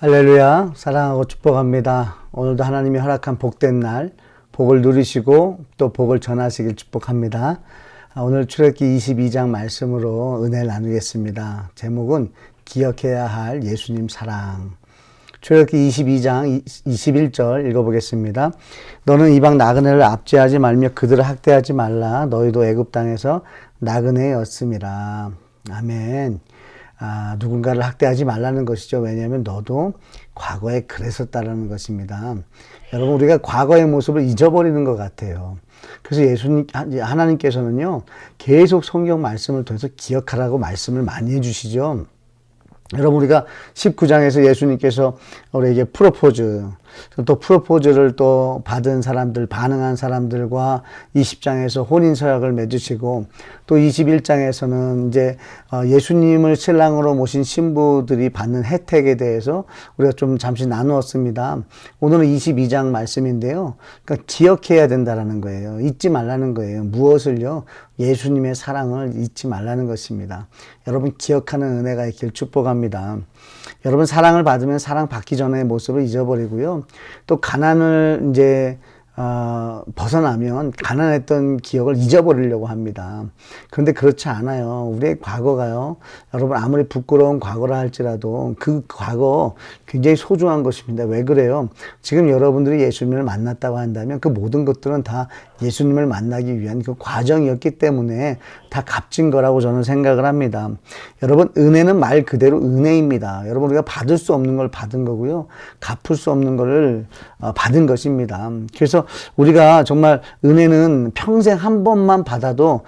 할렐루야, 사랑하고 축복합니다. 오늘도 하나님이 허락한 복된 날, 복을 누리시고 또 복을 전하시길 축복합니다. 오늘 출애굽기 22장 말씀으로 은혜를 나누겠습니다. 제목은 기억해야 할 예수님 사랑. 출애굽기 22장 21절 읽어보겠습니다. 너는 이방 나그네를 압제하지 말며 그들을 학대하지 말라. 너희도 애굽 땅에서 나그네였음이라. 아멘. 누군가를 학대하지 말라는 것이죠. 왜냐하면 너도 과거에 그랬었다라는 것입니다. 여러분, 우리가 과거의 모습을 잊어버리는 것 같아요. 그래서 하나님께서는요, 계속 성경 말씀을 통해서 기억하라고 말씀을 많이 해주시죠. 여러분, 우리가 19장에서 예수님께서 우리에게 또 프로포즈를 또 받은 사람들, 반응한 사람들과 20장에서 혼인서약을 맺으시고, 또 21장에서는 이제 예수님을 신랑으로 모신 신부들이 받는 혜택에 대해서 우리가 좀 잠시 나누었습니다. 오늘은 22장 말씀인데요. 그러니까 기억해야 된다라는 거예요. 잊지 말라는 거예요. 무엇을요? 예수님의 사랑을 잊지 말라는 것입니다. 여러분, 기억하는 은혜가 있길 축복합니다. 여러분, 사랑을 받으면 사랑 받기 전의 모습을 잊어버리고요. 또 가난을 이제 벗어나면 가난했던 기억을 잊어버리려고 합니다. 그런데 그렇지 않아요. 우리의 과거가요, 여러분, 아무리 부끄러운 과거라 할지라도 그 과거 굉장히 소중한 것입니다. 왜 그래요? 지금 여러분들이 예수님을 만났다고 한다면 그 모든 것들은 다 예수님을 만나기 위한 그 과정이었기 때문에 다 값진 거라고 저는 생각을 합니다. 여러분, 은혜는 말 그대로 은혜입니다. 여러분, 우리가 받을 수 없는 걸 받은 거고요, 갚을 수 없는 거를 받은 것입니다. 그래서 우리가 정말 은혜는 평생 한 번만 받아도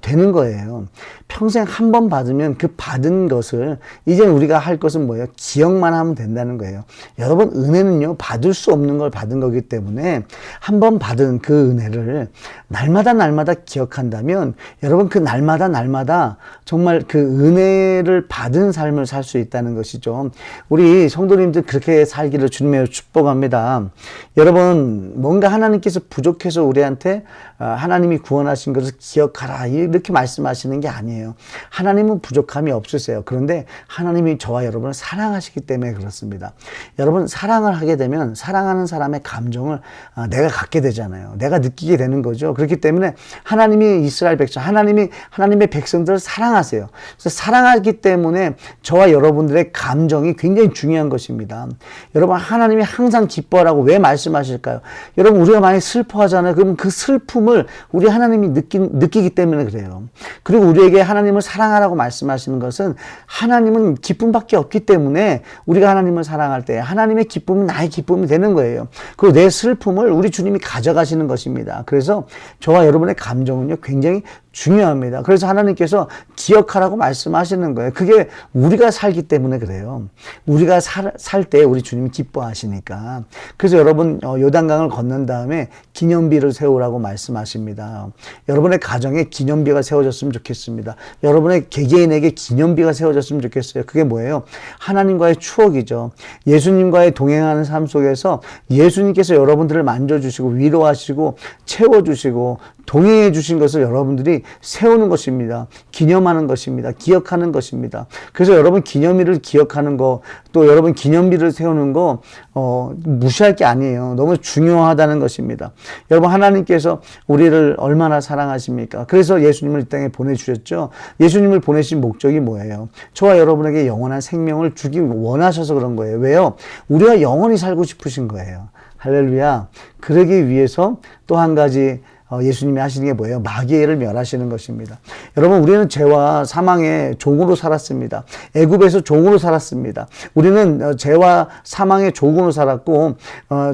되는 거예요. 평생 한 번 받으면 그 받은 것을 이제 우리가 할 것은 뭐예요? 기억만 하면 된다는 거예요. 여러분, 은혜는요, 받을 수 없는 걸 받은 거기 때문에 한 번 받은 그 은혜를 날마다 기억한다면 여러분, 그 날마다 정말 그 은혜를 받은 삶을 살 수 있다는 것이죠. 우리 성도님들 그렇게 살기를 주님의 축복합니다. 여러분, 뭔가 하나님께서 부족해서 우리한테 하나님이 구원하신 것을 기억하라 이렇게 말씀하시는 게 아니에요. 하나님은 부족함이 없으세요. 그런데 하나님이 저와 여러분을 사랑하시기 때문에 그렇습니다. 여러분, 사랑을 하게 되면 사랑하는 사람의 감정을 내가 갖게 되잖아요. 내가 느끼게 되는 거죠. 그렇기 때문에 하나님이 이스라엘 백성, 하나님의 백성들을 사랑하세요. 그래서 사랑하기 때문에 저와 여러분들의 감정이 굉장히 중요한 것입니다. 여러분, 하나님이 항상 기뻐하라고 왜 말씀하실까요? 여러분, 우리가 많이 슬퍼하잖아요. 그럼 그 슬픔을 우리 하나님이 느끼기 때문에 그래요. 그리고 우리에게 하나님을 사랑하라고 말씀하시는 것은 하나님은 기쁨밖에 없기 때문에 우리가 하나님을 사랑할 때 하나님의 기쁨은 나의 기쁨이 되는 거예요. 그리고 내 슬픔을 우리 주님이 가져가시는 것입니다. 그래서 저와 여러분의 감정은요, 굉장히 중요합니다. 그래서 하나님께서 기억하라고 말씀하시는 거예요. 그게 우리가 살기 때문에 그래요. 우리가 살 때 우리 주님이 기뻐하시니까. 그래서 여러분, 요단강을 건넌 다음에 기념비를 세우라고 말씀하십니다. 여러분의 가정에 기념비가 세워졌으면 좋겠습니다. 여러분의 개개인에게 기념비가 세워졌으면 좋겠어요. 그게 뭐예요? 하나님과의 추억이죠. 예수님과의 동행하는 삶 속에서 예수님께서 여러분들을 만져주시고 위로하시고 채워주시고 동행해 주신 것을 여러분들이 세우는 것입니다. 기념하는 것입니다. 기억하는 것입니다. 그래서 여러분, 기념일을 기억하는 거, 또 여러분 기념비를 세우는 거 무시할 게 아니에요. 너무 중요하다는 것입니다. 여러분, 하나님께서 우리를 얼마나 사랑하십니까? 그래서 예수님을 이 땅에 보내주셨죠. 예수님을 보내신 목적이 뭐예요? 저와 여러분에게 영원한 생명을 주기 원하셔서 그런 거예요. 왜요? 우리가 영원히 살고 싶으신 거예요. 할렐루야. 그러기 위해서 또 한 가지 예수님이 하시는 게 뭐예요? 마귀를 멸하시는 것입니다. 여러분, 우리는 죄와 사망의 종으로 살았습니다. 애굽에서 종으로 살았습니다. 우리는 죄와 사망의 종으로 살았고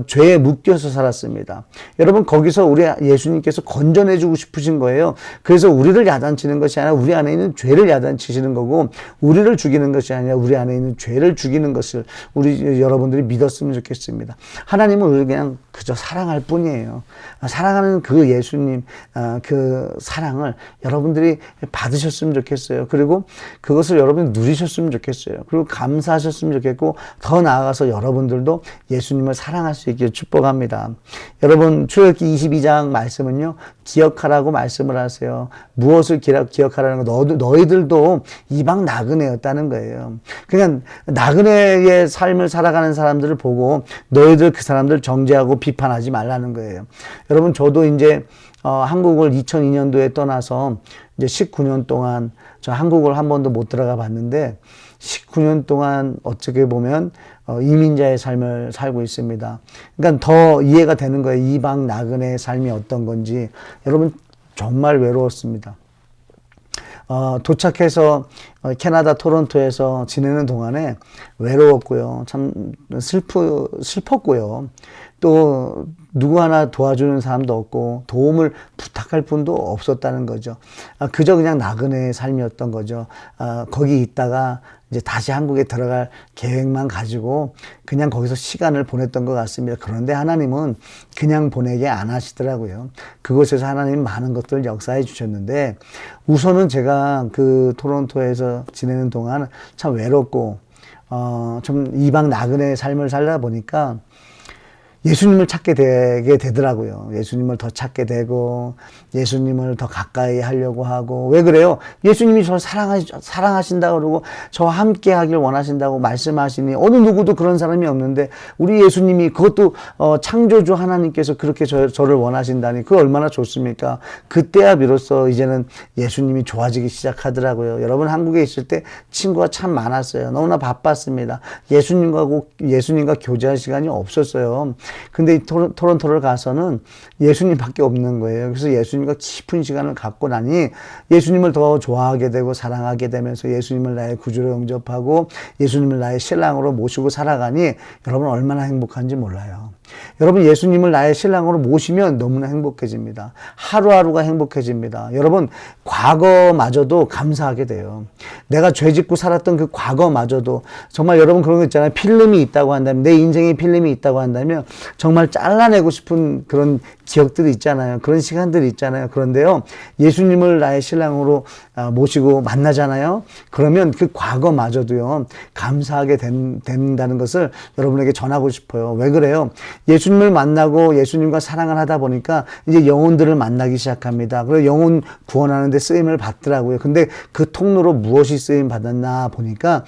죄에 묶여서 살았습니다. 여러분, 거기서 우리 예수님께서 건져내주고 싶으신 거예요. 그래서 우리를 야단치는 것이 아니라 우리 안에 있는 죄를 야단치시는 거고, 우리를 죽이는 것이 아니라 우리 안에 있는 죄를 죽이는 것을 우리 여러분들이 믿었으면 좋겠습니다. 하나님은 우리를 그냥 그저 사랑할 뿐이에요. 사랑하는 그 예수님, 그 사랑을 여러분들이 받으셨으면 좋겠어요. 그리고 그것을 여러분이 누리셨으면 좋겠어요. 그리고 감사하셨으면 좋겠고, 더 나아가서 여러분들도 예수님을 사랑할 수 있기를 축복합니다. 여러분, 출애굽기 22장 말씀은요, 기억하라고 말씀을 하세요. 무엇을 기억하라는 거, 너희들도 이방 나그네였다는 거예요. 그냥 나그네의 삶을 살아가는 사람들을 보고 너희들 그 사람들 정죄하고 비판하지 말라는 거예요. 여러분, 저도 이제 한국을 2002년도에 떠나서 이제 19년 동안 저 한국을 한 번도 못 들어가 봤는데 19년 동안 어떻게 보면 이민자의 삶을 살고 있습니다. 그러니까 더 이해가 되는 거예요. 이방 나그네의 삶이 어떤 건지. 여러분, 정말 외로웠습니다. 도착해서 캐나다 토론토에서 지내는 동안에 외로웠고요. 참 슬펐고요. 또 누구 하나 도와주는 사람도 없고 도움을 부탁할 분도 없었다는 거죠. 그저 그냥 나그네의 삶이었던 거죠. 거기 있다가 이제 다시 한국에 들어갈 계획만 가지고 그냥 거기서 시간을 보냈던 것 같습니다. 그런데 하나님은 그냥 보내게 안 하시더라고요. 그곳에서 하나님 많은 것들을 역사해 주셨는데, 우선은 제가 그 토론토에서 지내는 동안 참 외롭고 좀 이방 나그네의 삶을 살다 보니까 예수님을 찾게 되게 되더라고요. 예수님을 더 찾게 되고 예수님을 더 가까이 하려고 하고. 왜 그래요? 예수님이 저를 사랑하신다고 그러고 저와 함께 하길 원하신다고 말씀하시니 어느 누구도 그런 사람이 없는데 우리 예수님이, 그것도 창조주 하나님께서 그렇게 저를 원하신다니 그 얼마나 좋습니까? 그때야 비로소 이제는 예수님이 좋아지기 시작하더라고요. 여러분, 한국에 있을 때 친구가 참 많았어요. 너무나 바빴습니다. 예수님과 교제할 시간이 없었어요. 근데 이 토론토를 가서는 예수님밖에 없는 거예요. 그래서 예수님과 깊은 시간을 갖고 나니 예수님을 더 좋아하게 되고 사랑하게 되면서 예수님을 나의 구주로 영접하고 예수님을 나의 신랑으로 모시고 살아가니 여러분 얼마나 행복한지 몰라요. 여러분, 예수님을 나의 신랑으로 모시면 너무나 행복해집니다. 하루하루가 행복해집니다. 여러분, 과거마저도 감사하게 돼요. 내가 죄 짓고 살았던 그 과거마저도, 정말 여러분 그런 거 있잖아요. 필름이 있다고 한다면, 내 인생에 필름이 있다고 한다면 정말 잘라내고 싶은 그런 기억들이 있잖아요. 그런 시간들이 있잖아요. 그런데요, 예수님을 나의 신랑으로 모시고 만나잖아요. 그러면 그 과거마저도요, 감사하게 된다는 것을 여러분에게 전하고 싶어요. 왜 그래요? 예수님을 만나고 예수님과 사랑을 하다 보니까 이제 영혼들을 만나기 시작합니다. 그래서 영혼 구원하는 데 쓰임을 받더라고요. 근데 그 통로로 무엇이 쓰임 받았나 보니까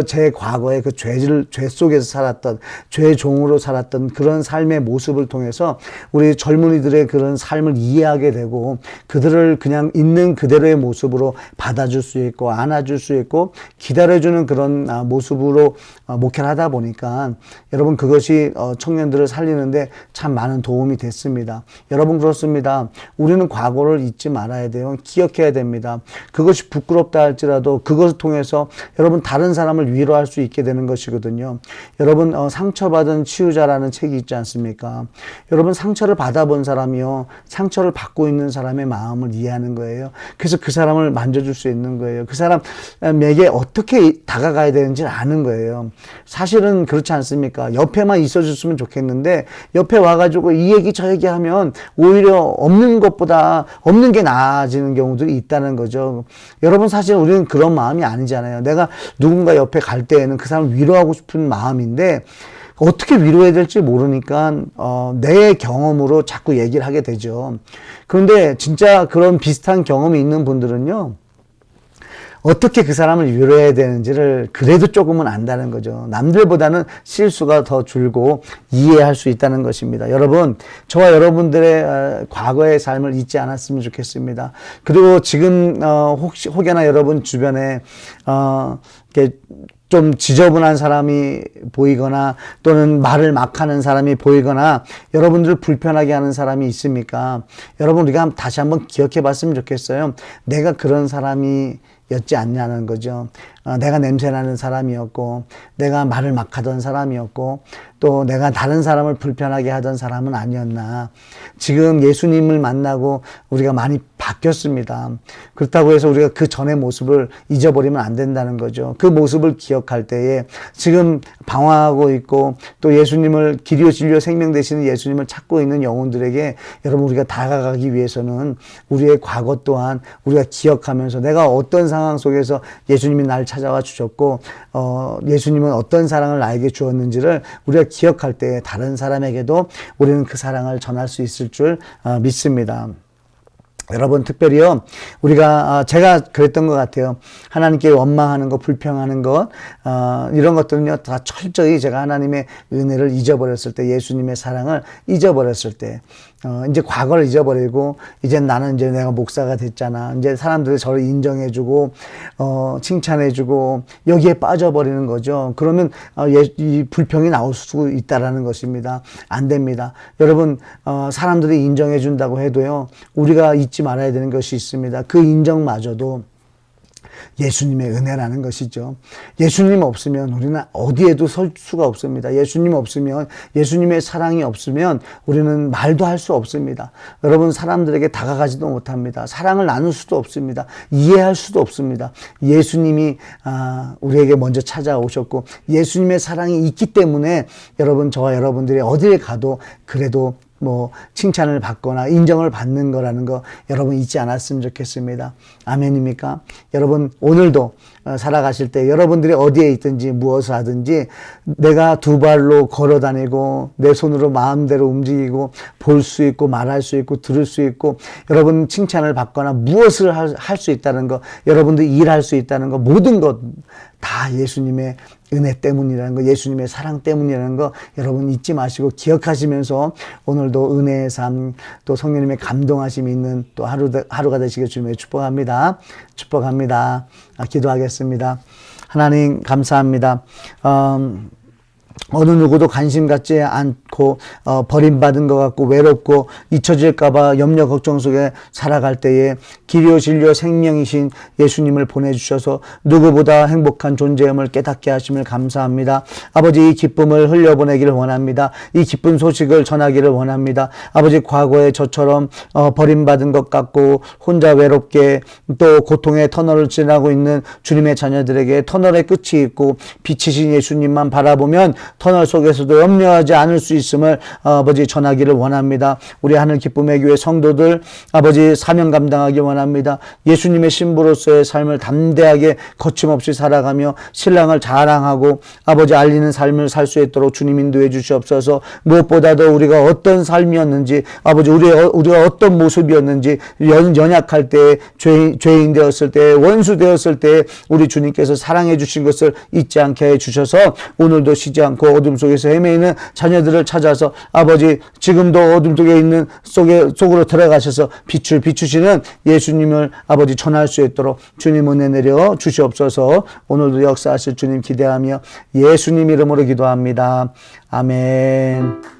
제 과거의 그 죄 속에서 살았던, 죄 종으로 살았던 그런 삶의 모습을 통해서 우리 젊은이들의 그런 삶을 이해하게 되고 그들을 그냥 있는 그대로의 모습으로 받아줄 수 있고 안아줄 수 있고 기다려주는 그런 모습으로 목회를 하다 보니까 여러분, 그것이 청년들을 살리는데 참 많은 도움이 됐습니다. 여러분, 그렇습니다. 우리는 과거를 잊지 말아야 돼요. 기억해야 됩니다. 그것이 부끄럽다 할지라도 그것을 통해서 여러분 다른 사람을 위로할 수 있게 되는 것이거든요. 여러분, 상처받은 치유자라는 책이 있지 않습니까? 여러분, 상처를 받아본 사람이요, 상처를 받고 있는 사람의 마음을 이해하는 거예요. 그래서 그 사람을 만져줄 수 있는 거예요. 그 사람에게 어떻게 다가가야 되는지를 아는 거예요. 사실은 그렇지 않습니까? 옆에만 있어줬으면 좋겠는데 옆에 와가지고 이 얘기 저 얘기 하면 오히려 없는 것보다 없는 게 나아지는 경우들이 있다는 거죠. 여러분, 사실 우리는 그런 마음이 아니잖아요. 내가 누군가 옆에 갈 때에는 그 사람을 위로하고 싶은 마음인데 어떻게 위로해야 될지 모르니까 내 경험으로 자꾸 얘기를 하게 되죠. 그런데 진짜 그런 비슷한 경험이 있는 분들은요, 어떻게 그 사람을 위로해야 되는지를 그래도 조금은 안다는 거죠. 남들보다는 실수가 더 줄고 이해할 수 있다는 것입니다. 여러분, 저와 여러분들의 과거의 삶을 잊지 않았으면 좋겠습니다. 그리고 지금 혹여나 여러분 주변에 이렇게 좀 지저분한 사람이 보이거나 또는 말을 막 하는 사람이 보이거나 여러분들을 불편하게 하는 사람이 있습니까? 여러분, 우리가 다시 한번 기억해 봤으면 좋겠어요. 내가 그런 사람이 였지 않냐는 거죠. 내가 냄새나는 사람이었고 내가 말을 막 하던 사람이었고 또 내가 다른 사람을 불편하게 하던 사람은 아니었나. 지금 예수님을 만나고 우리가 많이 바뀌었습니다. 그렇다고 해서 우리가 그 전의 모습을 잊어버리면 안 된다는 거죠. 그 모습을 기억할 때에 지금 방황하고 있고 또 예수님을 길이요 진리요 생명 되시는 예수님을 찾고 있는 영혼들에게 여러분 우리가 다가가기 위해서는 우리의 과거 또한 우리가 기억하면서 내가 어떤 상황 속에서 예수님이 날 찾아와 주셨고 예수님은 어떤 사랑을 나에게 주었는지를 우리가 기억할 때 다른 사람에게도 우리는 그 사랑을 전할 수 있을 줄 믿습니다. 여러분 특별히요 우리가 제가 그랬던 것 같아요. 하나님께 원망하는 것, 불평하는 것 이런 것들은요 다 철저히 제가 하나님의 은혜를 잊어버렸을 때, 예수님의 사랑을 잊어버렸을 때, 이제 과거를 잊어버리고 이제 나는 이제 내가 목사가 됐잖아, 이제 사람들이 저를 인정해주고 칭찬해주고 여기에 빠져버리는 거죠. 그러면 이 불평이 나올 수 있다라는 것입니다. 안 됩니다. 여러분 사람들이 인정해준다고 해도요 우리가 잊지 말아야 되는 것이 있습니다. 그 인정마저도 예수님의 은혜라는 것이죠. 예수님 없으면 우리는 어디에도 설 수가 없습니다. 예수님 없으면, 예수님의 사랑이 없으면 우리는 말도 할 수 없습니다. 여러분 사람들에게 다가가지도 못합니다. 사랑을 나눌 수도 없습니다. 이해할 수도 없습니다. 예수님이 우리에게 먼저 찾아오셨고 예수님의 사랑이 있기 때문에 여러분 저와 여러분들이 어디에 가도 그래도 칭찬을 받거나 인정을 받는 거라는 거 여러분 잊지 않았으면 좋겠습니다. 아멘입니까? 여러분 오늘도 살아가실 때 여러분들이 어디에 있든지 무엇을 하든지 내가 두 발로 걸어 다니고 내 손으로 마음대로 움직이고 볼 수 있고 말할 수 있고 들을 수 있고 여러분 칭찬을 받거나 무엇을 할 수 있다는 거, 여러분들이 일할 수 있다는 거, 모든 것 다 예수님의 은혜 때문이라는 거, 예수님의 사랑 때문이라는 거 여러분 잊지 마시고 기억하시면서 오늘도 은혜의 삶, 또 성령님의 감동하심이 있는 또 하루가 되시길 주님의 축복합니다. 축복합니다. 기도하겠습니다. 하나님 감사합니다. 어느 누구도 관심 갖지 않고 버림받은 것 같고 외롭고 잊혀질까봐 염려 걱정 속에 살아갈 때에 길이요 진리요 생명이신 예수님을 보내주셔서 누구보다 행복한 존재임을 깨닫게 하심을 감사합니다. 아버지 이 기쁨을 흘려보내기를 원합니다. 이 기쁜 소식을 전하기를 원합니다. 아버지 과거에 저처럼 버림받은 것 같고 혼자 외롭게 또 고통의 터널을 지나고 있는 주님의 자녀들에게 터널의 끝이 있고 빛이신 예수님만 바라보면 터널 속에서도 염려하지 않을 수 있음을 아버지 전하기를 원합니다. 우리 하늘 기쁨의 교회 성도들 아버지 사명 감당하기 원합니다. 예수님의 신부로서의 삶을 담대하게 거침없이 살아가며 신랑을 자랑하고 아버지 알리는 삶을 살 수 있도록 주님 인도해 주시옵소서. 무엇보다도 우리가 어떤 삶이었는지 아버지 우리가 어떤 모습이었는지 연약할 때 죄인 되었을 때 원수 되었을 때 우리 주님께서 사랑해 주신 것을 잊지 않게 해 주셔서 오늘도 쉬지 않고 어둠 속에서 헤매이는 자녀들을 찾아서 아버지 지금도 어둠 속에 있는 속으로 들어가셔서 빛을 비추시는 예수님을 아버지 전할 수 있도록 주님 은혜 내려 주시옵소서. 오늘도 역사하실 주님 기대하며 예수님 이름으로 기도합니다. 아멘.